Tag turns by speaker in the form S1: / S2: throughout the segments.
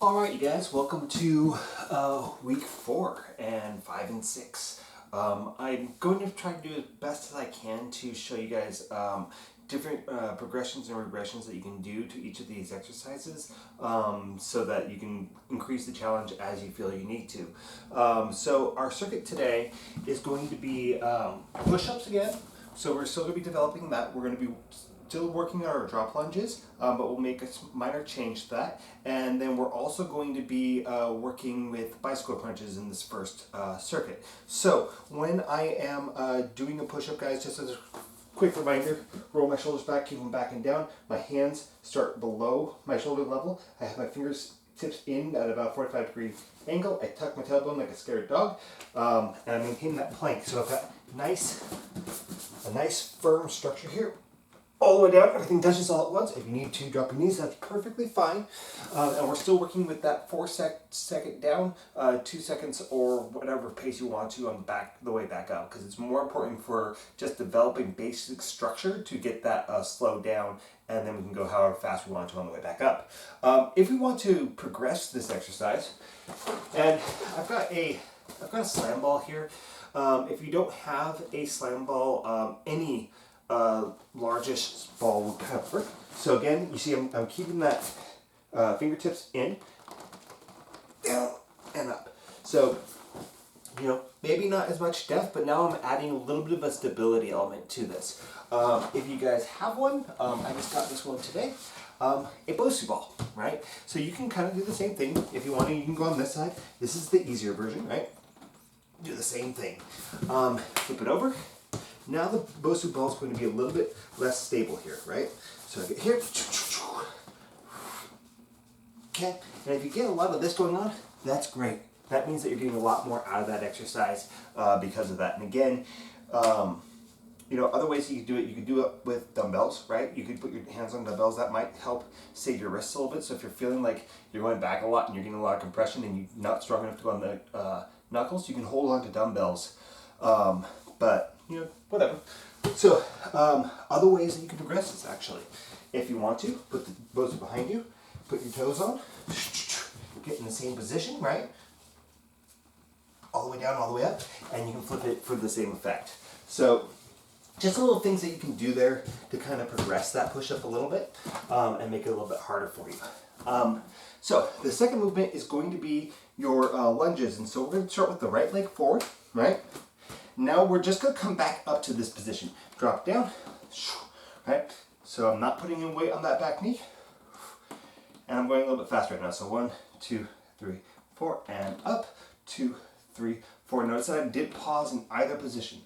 S1: Alright, you guys, welcome to week 4 and 5 and 6. I'm going to try to do as best as I can to show you guys different progressions and regressions that you can do to each of these exercises so that you can increase the challenge as you feel you need to. So our circuit today is going to be push-ups again. So we're still going to be developing that. We're going to be still working on our drop lunges, but we'll make a minor change to that. And then we're also going to be working with bicycle crunches in this first circuit. So when I am doing a push-up, guys, just as a quick reminder, roll my shoulders back, keep them back and down. My hands start below my shoulder level. I have my fingers tips in at about 45-degree angle. I tuck my tailbone like a scared dog, and I maintain that plank. So I've got a nice firm structure here. All the way down, everything touches all at once. If you need to drop your knees, that's perfectly fine. And we're still working with that 4-second down, 2 seconds, or whatever pace you want to on the way back up, because it's more important for just developing basic structure to get that slowed down, and then we can go however fast we want to on the way back up. If we want to progress this exercise, and I've got a slam ball here. If you don't have a slam ball, any largest ball would kind of work. So again, you see I'm keeping that fingertips in, down, and up. So, maybe not as much depth, but now I'm adding a little bit of a stability element to this. If you guys have one, I just got this one today, a Bosu ball, right? So you can kind of do the same thing. If you want to, you can go on this side. This is the easier version, right? Do the same thing. Flip it over. Now the Bosu ball is going to be a little bit less stable here, right? So I get here. Okay, and if you get a lot of this going on, that's great. That means that you're getting a lot more out of that exercise because of that. And again, other ways that you can do it, you could do it with dumbbells, right? You could put your hands on dumbbells. That might help save your wrists a little bit. So if you're feeling like you're going back a lot and you're getting a lot of compression and you're not strong enough to go on the knuckles, you can hold on to dumbbells. But whatever. So, other ways that you can progress this actually. If you want to, put the Bosu behind you, put your toes on, get in the same position, right? All the way down, all the way up, and you can flip it for the same effect. So, just little things that you can do there to kind of progress that push-up a little bit and make it a little bit harder for you. So, the second movement is going to be your lunges, and so we're going to start with the right leg forward, right? Now we're just going to come back up to this position. Drop down, right? So I'm not putting any weight on that back knee. And I'm going a little bit faster right now. So 1, 2, 3, 4, and up, 2, 3, 4. Notice that I did pause in either position.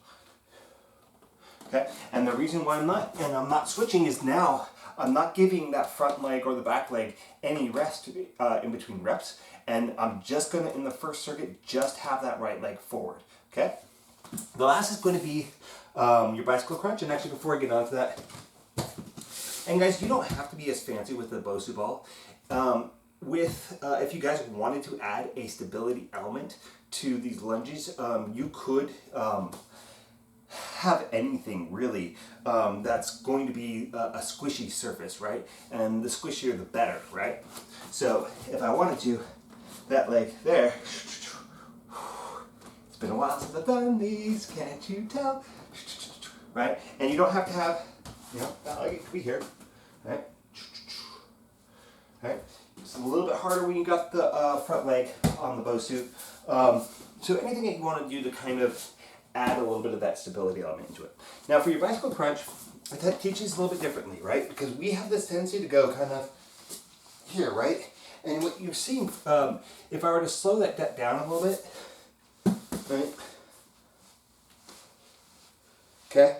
S1: Okay, and the reason why I'm not switching is now I'm not giving that front leg or the back leg any rest in between reps. And I'm just going to, in the first circuit, just have that right leg forward. Okay? The last is going to be your bicycle crunch, and actually before I get onto that, and guys, you don't have to be as fancy with the Bosu ball. If you guys wanted to add a stability element to these lunges, you could have anything really that's going to be a squishy surface, right? And the squishier the better, right? So if I wanted to, that leg there, it's been a while since I've done these, can't you tell? Right? And you don't have to have, that leg could be here, right? Right? It's a little bit harder when you got the front leg on the Bosu. So anything that you want to do to kind of add a little bit of that stability element into it. Now for your bicycle crunch, that teaches a little bit differently, right? Because we have this tendency to go kind of here, right? And what you're seeing, if I were to slow that down a little bit, right? Okay?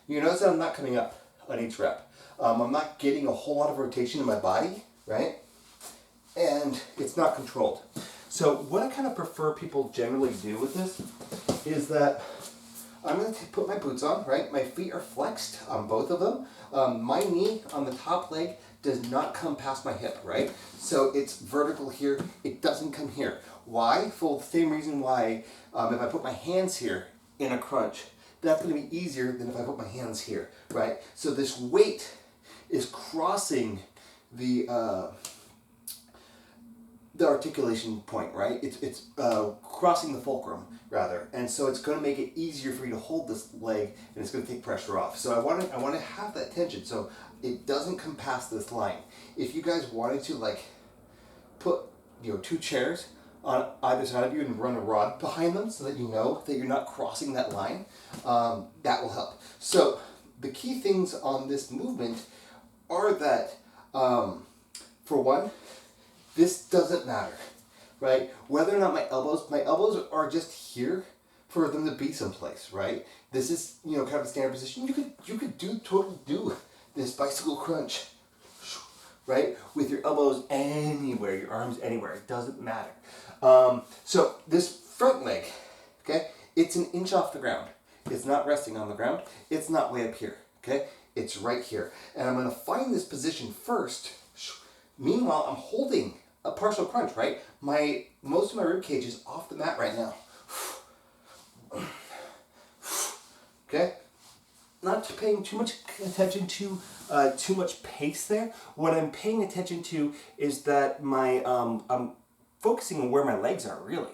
S1: You notice that I'm not coming up on each rep. I'm not getting a whole lot of rotation in my body, right? And it's not controlled. So what I kind of prefer people generally do with this is that I'm going to put my boots on, right? My feet are flexed on both of them. My knee on the top leg does not come past my hip, right? So it's vertical here. It doesn't come here. Why? For the same reason why if I put my hands here in a crunch, that's going to be easier than if I put my hands here, right? So this weight is crossing the
S2: the articulation point, right? It's crossing the fulcrum rather, and so it's going to make it easier for you to hold this leg, and it's going to take pressure off. So I want to have that tension so it doesn't come past this line. If you guys wanted to like put two chairs on either side of you and run a rod behind them so that you know that you're not crossing that line, that will help. So the key things on this movement are that for one, this doesn't matter, right? Whether or not my elbows are just here for them to be someplace, right? This is kind of a standard position. You could totally do this bicycle crunch, right? With your elbows anywhere, your arms anywhere. It doesn't matter. So this front leg, okay, it's an inch off the ground. It's not resting on the ground. It's not way up here, okay? It's right here. And I'm going to find this position first. Meanwhile, I'm holding a partial crunch, right? Most of my rib cage is off the mat right now. Okay? Not paying too much attention to too much pace there. What I'm paying attention to is that I'm focusing on where my legs are, really.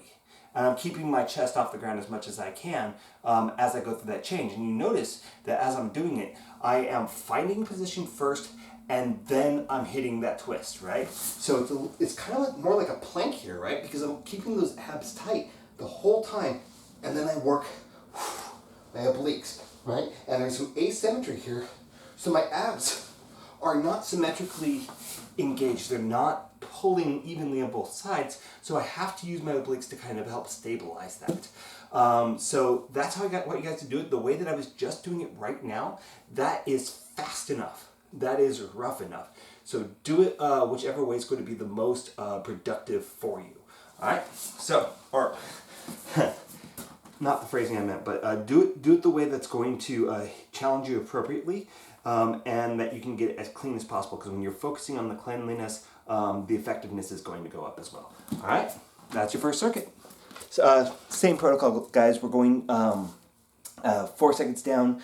S2: And I'm keeping my chest off the ground as much as I can as I go through that change. And you notice that as I'm doing it, I am finding position first, and then I'm hitting that twist, right? So it's kind of like more like a plank here, right? Because I'm keeping those abs tight the whole time, and then I work my obliques, right? And there's some asymmetry here. So my abs are not symmetrically engaged. They're not pulling evenly on both sides. So I have to use my obliques to kind of help stabilize that. So that's how I want you guys to do it. The way that I was just doing it right now, that is fast enough. That is rough enough. So do it whichever way is going to be the most productive for you. All right? So, or not the phrasing I meant, but do it the way that's going to challenge you appropriately, and that you can get it as clean as possible. Because when you're focusing on the cleanliness, the effectiveness is going to go up as well. All right? That's your first circuit. So, same protocol, guys. We're going 4 seconds down,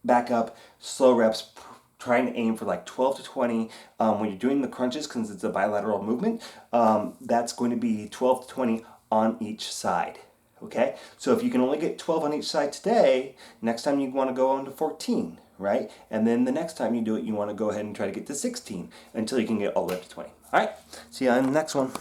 S2: back up, slow reps. Trying to aim for like 12 to 20. When you're doing the crunches, because it's a bilateral movement, that's going to be 12 to 20 on each side. Okay? So if you can only get 12 on each side today, next time you want to go on to 14, right? And then the next time you do it, you want to go ahead and try to get to 16 until you can get all the way up to 20. All right? See you on the next one.